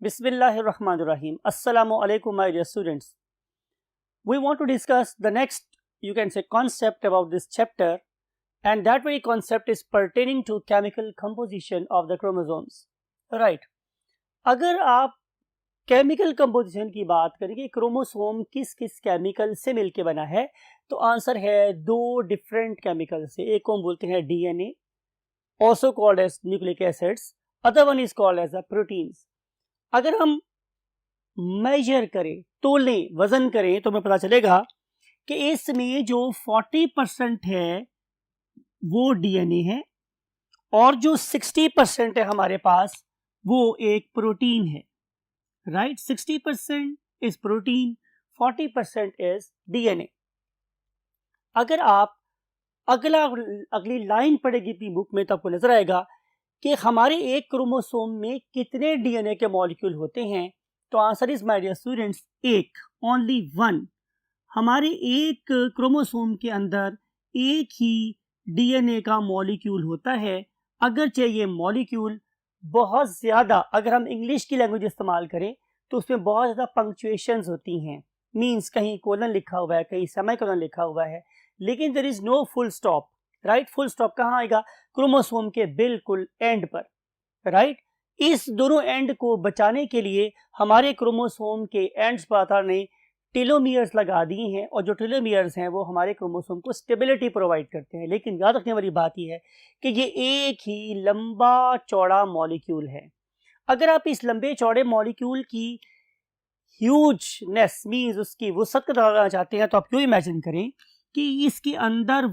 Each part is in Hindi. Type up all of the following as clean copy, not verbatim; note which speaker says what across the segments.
Speaker 1: Bismillahirrahmanirrahim. Assalamu alaikum, my dear students. We want to discuss the next, you can say, concept about this chapter, and that very concept is pertaining to chemical composition of the chromosomes. Right. अगर आप केमिकल कंपोजिशन की बात करें कि क्रोमोसोम किस किस केमिकल से मिलके बना है, तो आंसर है दो डिफरेंट केमिकल से. एक को हम बोलते हैं DNA, also called as nucleic acids, other one is called as the proteins. अगर हम मेजर करें, तोलें, वजन करें, तो हमें पता चलेगा कि इसमें जो 40% है वो डीएनए है और जो 60% है हमारे पास वो एक प्रोटीन है. Right, 60% is protein, 40% is DNA. अगर आप अगली लाइन पढ़ेगी अपनी बुक में तो आपको नजर आएगा कि हमारे एक क्रोमोसोम में कितने डीएनए के मॉलिक्यूल होते हैं. तो answer is my dear students एक, ओनली वन. हमारे एक क्रोमोसोम के अंदर एक ही डीएनए का मॉलिक्यूल होता है. अगरचे ये मॉलिक्यूल बहुत ज़्यादा, अगर हम इंग्लिश की लैंग्वेज इस्तेमाल करें तो उसमें बहुत ज़्यादा पंक्चुएशंस होती हैं. मीन्स कहीं कोलन लिखा हुआ है, कहीं सेमीकोलन लिखा हुआ है, लेकिन there is no full stop. Right, full stop कहाँ आएगा? क्रोमोसोम के बिल्कुल एंड पर. राइट, इस दोनों एंड को बचाने के लिए हमारे क्रोमोसोम के एंड्स पर ने टेलोमियर्स लगा दिए हैं, और जो टेलोमियर्स हैं वो हमारे क्रोमोसोम को स्टेबिलिटी प्रोवाइड करते हैं. लेकिन याद रखने वाली बात यह है कि ये एक ही लंबा चौड़ा मॉलिक्यूल है. अगर आप इस लंबे चौड़े मॉलिक्यूल की ह्यूजनेस मीन्स उसकी वुसअत को लगाना चाहते हैं, तो आप क्यों इमेजिन करें कि इसके अंदर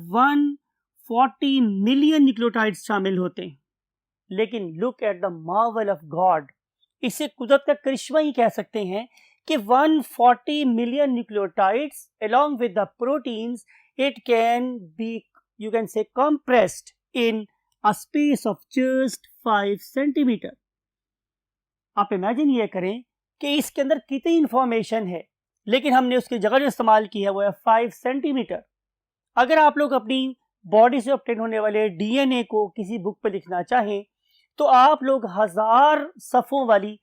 Speaker 1: 140 मिलियन न्यूक्लियोटाइड्स शामिल होते हैं. लेकिन look at the Marvel of God, इसे कुदरत का करिश्मा ही कह सकते हैं कि 140 million nucleotides along with the proteins, it can be, you can say, compressed in a space of just 5 centimetre. आप इमेजिन ये करें कि इसके अंदर कितनी इंफॉर्मेशन है, लेकिन हमने उसकी जगह जो इस्तेमाल की है वो है 5 सेंटीमीटर. अगर आप लोग अपनी बॉडी से ऑब्टेन होने वाले डीएनए को किसी बुक पर लिखना चाहें तो आप लोग 1000 सफ़ों वाली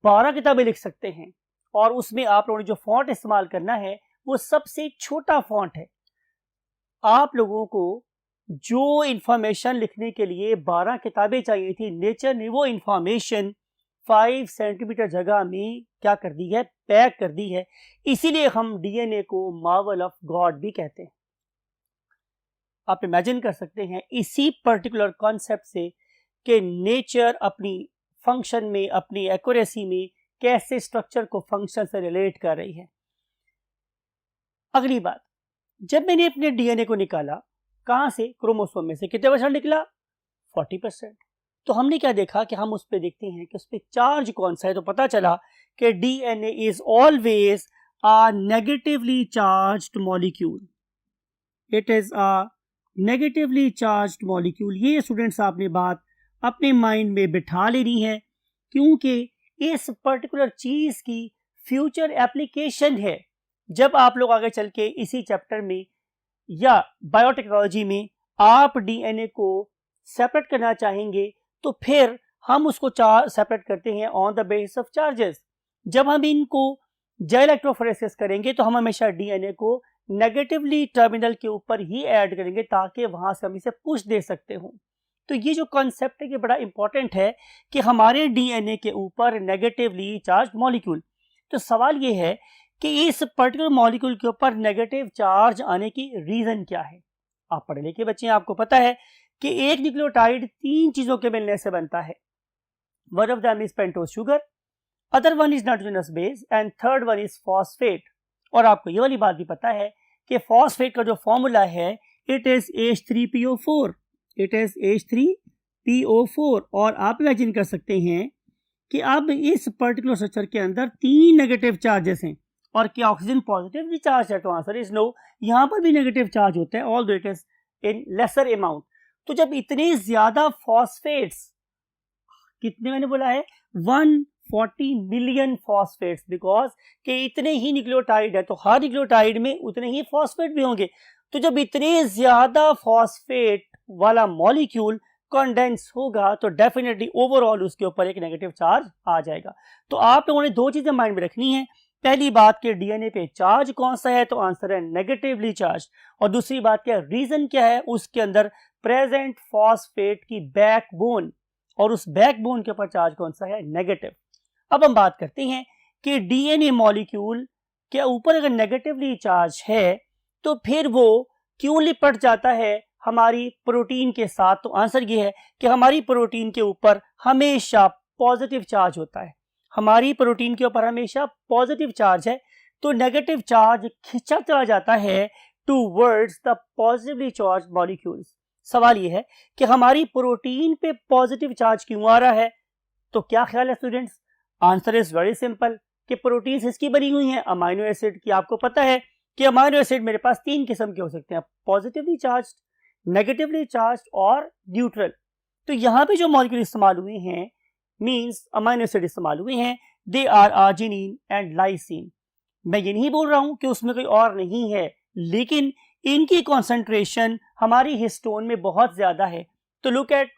Speaker 1: 12 किताबें लिख सकते हैं, और उसमें आप लोगों ने जो फॉन्ट इस्तेमाल करना है वो सबसे छोटा फॉन्ट है. आप लोगों को जो इंफॉर्मेशन लिखने के लिए 12 किताबें चाहिए थी, नेचर ने वो इंफॉर्मेशन 5 सेंटीमीटर जगह में क्या कर दी है? पैक कर दी है. इसीलिए हम डीएनए को मार्वल ऑफ गॉड भी कहते हैं. आप इमेजिन कर सकते हैं इसी पर्टिकुलर कॉन्सेप्ट से कि नेचर अपनी फंक्शन में, अपनी एक्यूरेसी में कैसे स्ट्रक्चर को फंक्शन से रिलेट कर रही है. अगली बात, जब मैंने अपने डीएनए को निकाला, कहां से? क्रोमोसोम में से. कितने परसेंट निकला? 40%. तो हमने क्या देखा कि हम उस पर देखते हैं कि उस पर चार्ज कौन सा है. तो पता चला कि DNA is always a negatively charged molecule. It is a negatively charged molecule. ये स्टूडेंट्स आपने बात अपने माइंड में बिठा लेनी है, क्योंकि इस पर्टिकुलर चीज की फ्यूचर एप्लीकेशन है. जब आप लोग आगे चल के इसी चैप्टर में या बायोटेक्नोलॉजी में आप डीएनए को सेपरेट करना चाहेंगे, तो फिर हम उसको सेपरेट करते हैं on the basis of charges. जब हम इनको जेल इलेक्ट्रोफोरेसिस करेंगे तो हम हमेशा डीएनए को नेगेटिवली टर्मिनल के ऊपर ही ऐड करेंगे ताकि वहां से हम इसे पुश दे सकते हों. तो ये जो कॉन्सेप्ट है ये बड़ा इंपॉर्टेंट है कि हमारे डीएनए के ऊपर नेगेटिवली चार्ज मॉलिक्यूल. तो सवाल ये है कि इस पर्टिकुलर मॉलिक्यूल के ऊपर नेगेटिव चार्ज आने की रीजन क्या है. आप पढ़े लिखे बच्चे हैं, आपको पता है कि एक न्यूक्लियोटाइड 3 चीजों के मिलने से बनता है. One of them is pentose sugar, other one is nitrogenous base, and third one is phosphate. और आपको ये वाली बात भी पता है कि फॉस्फेट का जो फॉर्मूला है it is H3PO4. It is H3PO4. और आप इमेजिन कर सकते हैं कि अब इस पर्टिकुलर स्ट्रक्चर के अंदर 3 नेगेटिव चार्जेस हैं, और क्या ऑक्सीजन पॉजिटिवली चार्ज है? तो आंसर इज नो. यहाँ पर भी नेगेटिव चार्ज होता है, although it is in lesser amount. तो जब इतने ज्यादा फॉस्फेट्स, कितने मैंने बोला है? 140 मिलियन फॉस्फेट्स, बिकॉज कि इतने ही न्यूक्लियोटाइड है तो हर न्यूक्लियोटाइड में उतने ही फॉस्फेट भी होंगे. तो जब इतने ज्यादा फॉस्फेट वाला मॉलिक्यूल कंडेंस होगा तो डेफिनेटली ओवरऑल उसके ऊपर एक नेगेटिव चार्ज आ जाएगा। तो आप लोगों ने दो चीजें माइंड में रखनी है, पहली बात कि डीएनए पे चार्ज कौन सा है, तो आंसर है नेगेटिवली चार्ज, और दूसरी बात क्या, रीजन क्या है, उसके अंदर प्रेजेंट फॉस्फेट की बैकबोन, और उस बैकबोन के ऊपर चार्ज कौन सा है, नेगेटिव। अब हम बात करते हैं कि डीएनए मॉलिक्यूल के ऊपर अगर नेगेटिवली चार्ज है तो फिर वो क्यों लिपट जाता है हमारी प्रोटीन के साथ, तो आंसर ये है कि हमारी प्रोटीन के ऊपर हमेशा पॉजिटिव चार्ज होता है, हमारी प्रोटीन के ऊपर हमेशा पॉजिटिव चार्ज है, तो नेगेटिव चार्ज खिंचा चला जाता है towards the positively charge molecules. सवाल ये है कि हमारी प्रोटीन पे पॉजिटिव चार्ज क्यों आ रहा है, तो क्या ख्याल है students, answer is very simple कि प्रोटीन इसकी बनी हुई है अमाइनो एसिड की। आपको पता है कि अमाइनो एसिड मेरे पास तीन किस्म के हो सकते हैं, पॉजिटिवली चार्ज, नेगेटिवली चार्ज और न्यूट्रल। तो यहाँ पे जो मॉलिक्यूल इस्तेमाल हुए हैं, मींस अमाइनो एसिड इस्तेमाल हुए हैं, they are arginine and lysine. मैं ये नहीं बोल रहा हूं कि उसमें कोई और नहीं है, लेकिन इनकी कॉन्सेंट्रेशन हमारी हिस्टोन में बहुत ज्यादा है। तो look at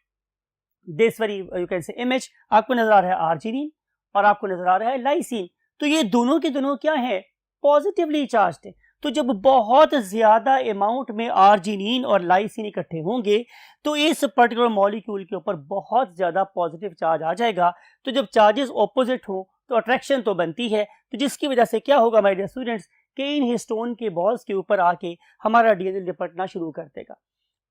Speaker 1: this very you can say image, आपको नजर आ रहा है आर्जिनिन और आपको नजर आ रहा है लाइसिन, तो ये दोनों के दोनों क्या है, पॉजिटिवली चार्ज्ड है। तो जब बहुत ज्यादा अमाउंट में आर्जिनिन और लाइसिन इकट्ठे होंगे तो इस पर्टिकुलर मॉलिक्यूल के ऊपर बहुत ज्यादा पॉजिटिव चार्ज आ जाएगा। तो जब चार्जेस ऑपोजिट हो तो अट्रैक्शन तो बनती है, तो जिसकी वजह से क्या होगा माय डियर स्टूडेंट्स कि इन हिस्टोन के बॉल्स के ऊपर आके हमारा डीएनए लिपटना शुरू कर देगा।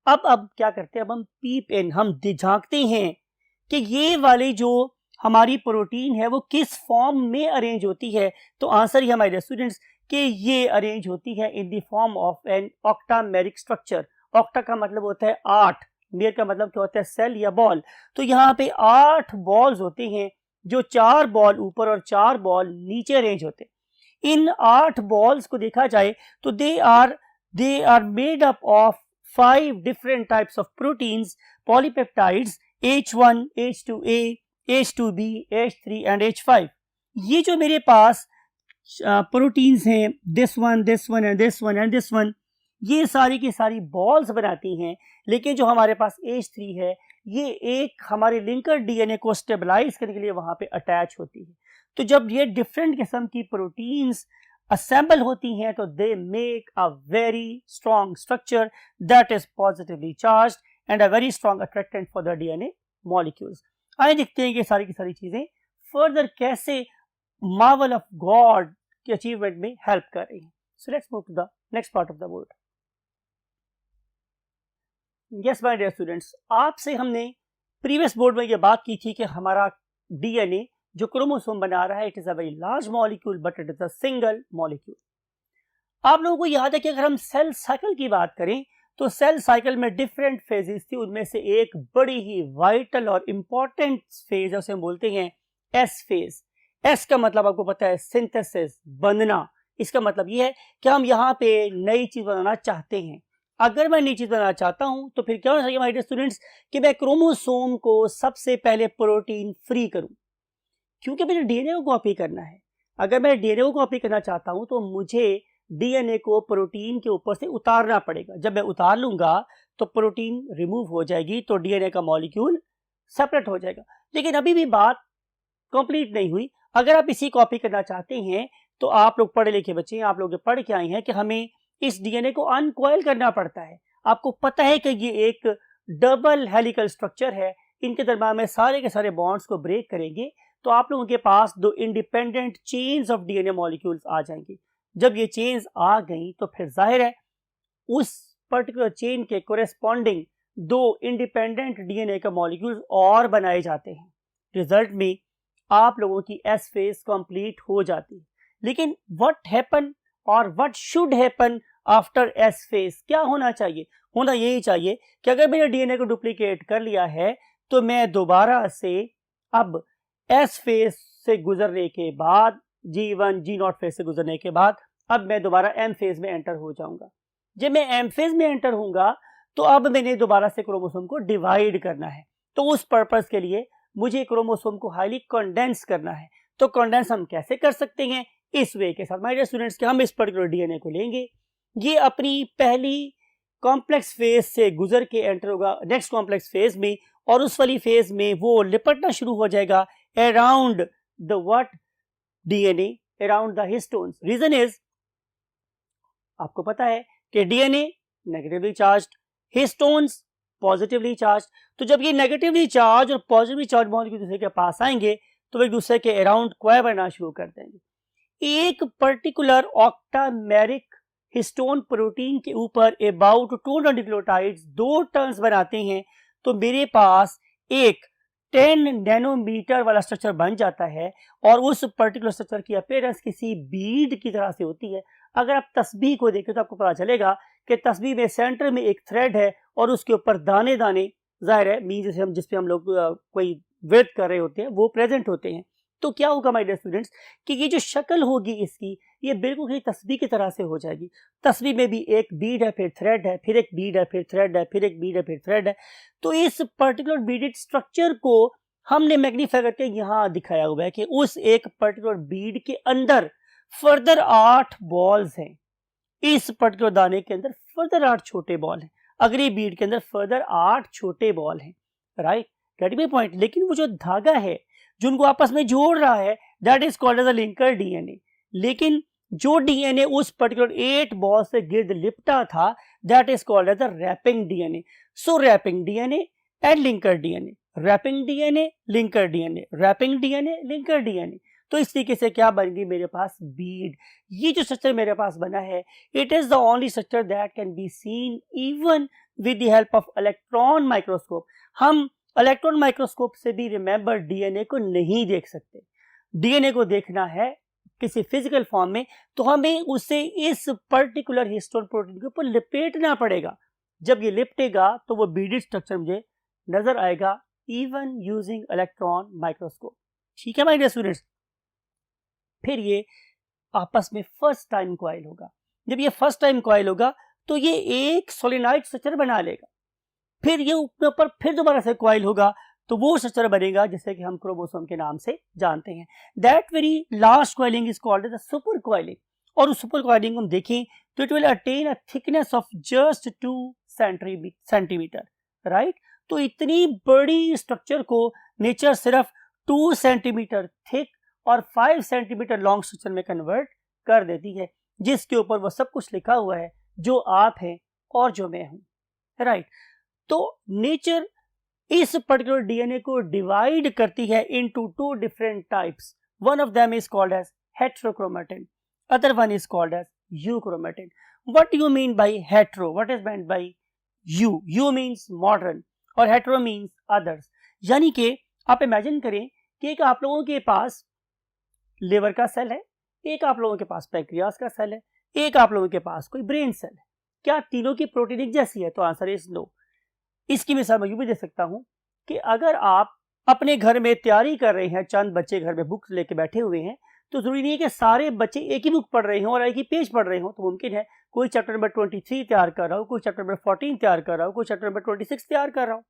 Speaker 1: अब क्या करते हैं, अब हम पीप इन, हम झांकते हैं कि ये वाली जो हमारी प्रोटीन है वो किस फॉर्म में अरेंज होती है। तो आंसर ही हमारे स्टूडेंट्स कि ये अरेंज होती है in the form of an octameric structure. Octa का मतलब होता है 8, मेर का मतलब क्या होता है सेल या बॉल। तो यहाँ पे 8 बॉल्स होते हैं, जो 4 बॉल ऊपर और 4 बॉल नीचे अरेंज होते हैं। इन 8 बॉल्स को देखा जाए तो they are made up of 5 different types of proteins, polypeptides H1, H2A, H2B, H3 and H5। ये जो मेरे पास प्रोटीन्स हैं, this one and this one and this one, ये सारी की सारी बॉल्स बनाती हैं। लेकिन जो हमारे पास H3 है, ये एक हमारे लिंकर डीएनए को स्टेबलाइज करने के लिए वहां पे अटैच होती है। तो जब ये डिफरेंट किस्म की प्रोटीन्स असेंबल होती हैं तो they make a very strong structure that is positively charged and a very strong attractant for the DNA molecules. आइए देखते हैं कि सारी की सारी चीजें फर्दर कैसे मार्वल ऑफ गॉड की अचीवमेंट में हेल्प कर रही है। So let's move to the next part of the word. Yes my dear students, आपसे हमने प्रीवियस बोर्ड में ये बात की थी कि हमारा डीएनए जो क्रोमोसोम बना रहा है, it is a very large molecule but it is a single molecule. आप लोगों को याद है कि अगर हम सेल साइकिल की बात करें तो सेल साइकिल में डिफरेंट फेजेस थी, उनमें से एक बड़ी ही वाइटल और इंपॉर्टेंट फेज है, उसे हम बोलते हैं एस फेज। एस का मतलब आपको पता है सिंथेसिस, बनना। इसका मतलब यह है कि हम यहाँ पे नई चीज बनाना चाहते हैं। अगर मैं नई चीज बनाना चाहता हूं तो फिर क्या होना चाहिए माय डियर स्टूडेंट्स कि मैं क्रोमोसोम को सबसे पहले प्रोटीन फ्री करूं, क्योंकि मुझे डीएनए को कॉपी करना है। अगर मैं डीएनए को कॉपी करना चाहता हूं तो मुझे डीएनए को प्रोटीन के ऊपर से उतारना पड़ेगा। जब मैं उतार लूंगा तो प्रोटीन रिमूव हो जाएगी, तो डीएनए का मॉलिक्यूल सेपरेट हो जाएगा। लेकिन अभी भी बात कंप्लीट नहीं हुई। अगर आप इसी कॉपी करना चाहते हैं तो आप लोग पढ़े लिखे बच्चे हैं, आप लोग पढ़ के आए हैं कि हमें इस डीएनए को अनकॉइल करना पड़ता है। आपको पता है कि ये एक डबल हेलिकल स्ट्रक्चर है, इनके दरम्यान में सारे के सारे बॉन्ड्स को ब्रेक करेंगे तो आप लोगों के पास 2 independent chains of DNA molecules आ जाएंगी। जब ये चेन्स आ गई तो फिर जाहिर है उस पर्टिकुलर चेन के कोरेस्पॉन्डिंग 2 इंडिपेंडेंट डीएनए के मॉलिक्यूल्स और बनाए जाते हैं। रिजल्ट में आप लोगों की एस फेज कंप्लीट हो जाती है। लेकिन व्हाट हैपन और what should happen after S phase, क्या होना चाहिए? होना यही चाहिए कि अगर मैंने डीएनए को डुप्लीकेट कर लिया है तो मैं दोबारा से अब एस फेज से गुजरने के बाद, G1 G0 फेज से गुजरने के बाद अब मैं दोबारा एम फेज में एंटर हो जाऊंगा। जब मैं एम फेज में एंटर होऊंगा तो अब मैंने दोबारा से क्रोमोसोम को डिवाइड करना है। तो उस पर्पस के लिए मुझे क्रोमोसोम को हाईली कंडेंस करना है। तो कंडेंस हम कैसे कर सकते हैं? इस वे के साथ माय डियर स्टूडेंट्स कि हम इस पर्टिकुलर डीएनए को लेंगे, ये अपनी पहली कॉम्प्लेक्स फेज से गुजर के एंटर होगा नेक्स्ट कॉम्प्लेक्स फेज में, और उस वाली फेज में वो लिपटना शुरू हो जाएगा around the what DNA, around the histones. Reason is, आपको पता है कि DNA negatively charged, histones positively charge. तो जब ये नेगेटिवली चार्ज और पॉजिटिवली चार्ज मॉलिक्यूल एक दूसरे के पास आएंगे तो वो एक दूसरे के अराउंड क्वायर बनना शुरू कर देंगे। एक पर्टिकुलर ऑक्टामेरिक हिस्टोन प्रोटीन के ऊपर अबाउट 200 न्यूक्लियोटाइड्स 2 टर्न्स बनाते हैं तो मेरे पास एक 10 नैनोमीटर वाला स्ट्रक्चर बन जाता है और उस पर्टिकुलर स्ट्रक्चर की अपीयरेंस किसी बीड की तरह से होती है। अगर आप तस्बीह को देखें तो आपको पता चलेगा कि तस्बीह में सेंटर में एक थ्रेड है और उसके ऊपर दाने दाने, जाहिर है मीन जैसे हम जिसपे हम लोग कोई वर्क कर रहे होते हैं वो प्रेजेंट होते हैं। तो क्या होगा माय डियर स्टूडेंट्स कि ये जो शक्ल होगी इसकी, ये बिल्कुल ही तस्बीह की तरह से हो जाएगी। तस्बीह में भी एक बीड है, फिर थ्रेड है, फिर एक बीड है, फिर थ्रेड है, फिर एक बीड है, फिर थ्रेड है। तो इस पर्टिकुलर बीडेड स्ट्रक्चर को हमने मैग्नीफाई करके यहाँ दिखाया हुआ है कि उस एक पर्टिकुलर बीड के अंदर फर्दर 8 बॉल्स हैं। इस पर्टिकुलर दाने के अंदर फर्दर 8 छोटे बॉल हैं, अगली बीड के अंदर फर्दर 8 छोटे बॉल हैं। Right, get me point. लेकिन वो जो धागा है जो उनको आपस में जोड़ रहा है that is called as a linker DNA. लेकिन जो डीएनए उस पर्टिकुलर 8 बॉल से गिर्द लिपटा था that is called as a wrapping DNA. So wrapping DNA and linker DNA, wrapping DNA, linker DNA, wrapping DNA, linker DNA. तो इस तरीके से क्या बन गई मेरे पास बीड। ये जो स्ट्रक्चर मेरे पास बना है it is the only structure that can be seen even with the help of electron microscope. हम इलेक्ट्रॉन माइक्रोस्कोप से भी रिमेंबर डीएनए को नहीं देख सकते। डीएनए को देखना है किसी फिजिकल फॉर्म में तो हमें उसे इस पर्टिकुलर हिस्टोन प्रोटीन के ऊपर लिपेटना पड़ेगा। जब ये लिपटेगा तो वो बीडेड स्ट्रक्चर मुझे नजर आएगा इवन यूजिंग इलेक्ट्रॉन माइक्रोस्कोप। ठीक है माय डियर स्टूडेंट्स। फिर ये आपस में फर्स्ट टाइम कॉइल होगा। जब ये फर्स्ट टाइम कॉइल होगा तो ये एक सोलेनॉइड स्ट्रक्चर बना लेगा। फिर ये ऊपर फिर दोबारा से कॉइल होगा तो वो स्ट्रक्चर बनेगा जिसे कि हम क्रोमोसोम के नाम से जानते हैं। That very last coiling is called as super coiling. और उस सुपर कॉइलिंग हम देखें तो it will attain a thickness of just 2 centimetre. Right, तो इतनी बड़ी स्ट्रक्चर को नेचर सिर्फ 2 सेंटीमीटर थिक और 5 सेंटीमीटर लॉन्ग स्ट्रक्चर में कन्वर्ट कर देती है, जिसके ऊपर वो सब कुछ लिखा हुआ है जो आप हैं और जो मैं हूं। राइट, तो नेचर इस पर्टिकुलर डीएनए को डिवाइड करती है into 2 different types. One of them is called as heterochromatin, other one is called as euchromatin. What you mean by hetero? What is meant by you? You means modern और हेट्रो मीन्स अदर्स। यानी कि आप इमेजिन करें कि एक आप लोगों के पास लिवर का सेल है, एक आप लोगों के पास पैंक्रियास का सेल है, एक आप लोगों के पास कोई ब्रेन सेल है। क्या तीनों की प्रोटीन एक जैसी है? तो आंसर इज नो। इसकी मिसाल मैं यूं भी दे सकता हूं कि अगर आप अपने घर में तैयारी कर रहे हैं, चंद बच्चे घर में बुक लेके बैठे हुए हैं, तो जरूरी नहीं है कि सारे बच्चे एक ही बुक पढ़ रहे हों और एक ही पेज पढ़ रहे हों। तो मुमकिन है कोई चैप्टर नंबर 23 तैयार कर रहा हो, कोई चैप्टर नंबर 14 तैयार कर रहा हो, कोई चैप्टर नंबर 26 तैयार कर रहा हो।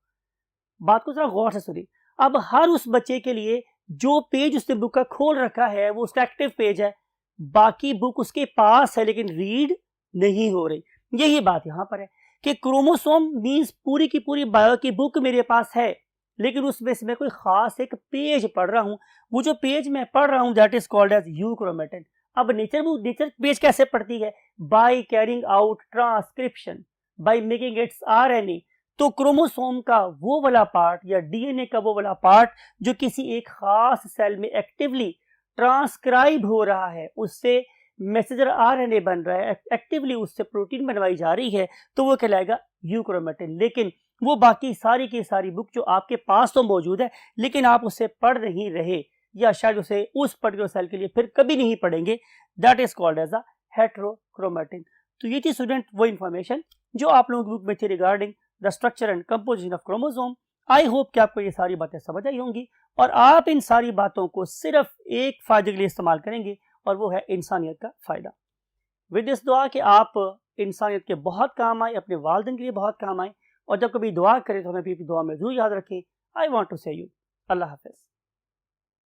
Speaker 1: बात को जरा गौर से सुनिए। अब हर उस बच्चे के लिए जो पेज उसने बुक का खोल रखा है वो उसका एक्टिव पेज है, बाकी बुक उसके पास है लेकिन रीड नहीं हो रही। यही बात यहां पर है कि क्रोमोसोम मींस पूरी की पूरी बायो की बुक मेरे पास है लेकिन उसमें से मैं कोई खास एक पेज पढ़ रहा हूं। वो जो पेज मैं पढ़ रहा हूं that is called as euchromatin. अब नेचर पेज कैसे पढ़ती है? By carrying out transcription, by making its RNA. तो क्रोमोसोम का वो वाला पार्ट या डीएनए का वो वाला पार्ट जो किसी एक खास सेल में एक्टिवली ट्रांसक्राइब हो रहा है, उससे मैसेंजर आरएनए बन रहा है, एक्टिवली उससे प्रोटीन बनवाई जा रही है, तो वो कहलाएगा यूक्रोमेटिन। लेकिन वो बाकी सारी की सारी बुक जो आपके पास तो मौजूद है लेकिन आप उसे पढ़ नहीं रहे या शायद उसे उस पर्टिकुलर सेल के लिए फिर कभी नहीं पढ़ेंगे, that is called as a heterochromatin. तो ये थी स्टूडेंट वो इंफॉर्मेशन जो आप लोगों की बुक में थी regarding the structure and composition of chromosome. I hope कि आपको ये सारी बातें समझ आई होंगी और आप इन सारी बातों को सिर्फ एक फायदे के लिए इस्तेमाल करेंगे और वो है इंसानियत का फायदा। विद दिस दुआ कि आप इंसानियत के बहुत काम आए, अपने वालिदैन के लिए बहुत काम आए और जब कभी दुआ करें तो हमें भी दुआ में जरूर याद रखें। आई वॉन्ट टू से यू अल्लाह हाफिज।